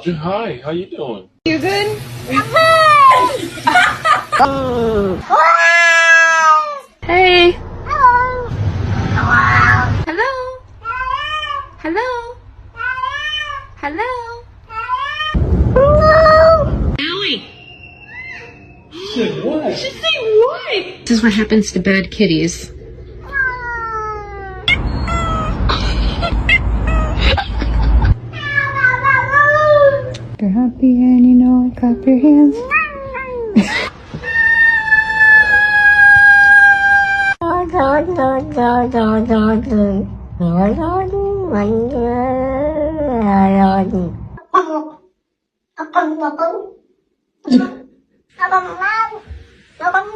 Hi, how you doing? You good? Hey. Hello. Hello. Hello. Hello. Allie. Said what? She said what? This is what happens to bad kitties. You're happy and you know it. Clap your hands. Abang, abang, abang, abang, abang,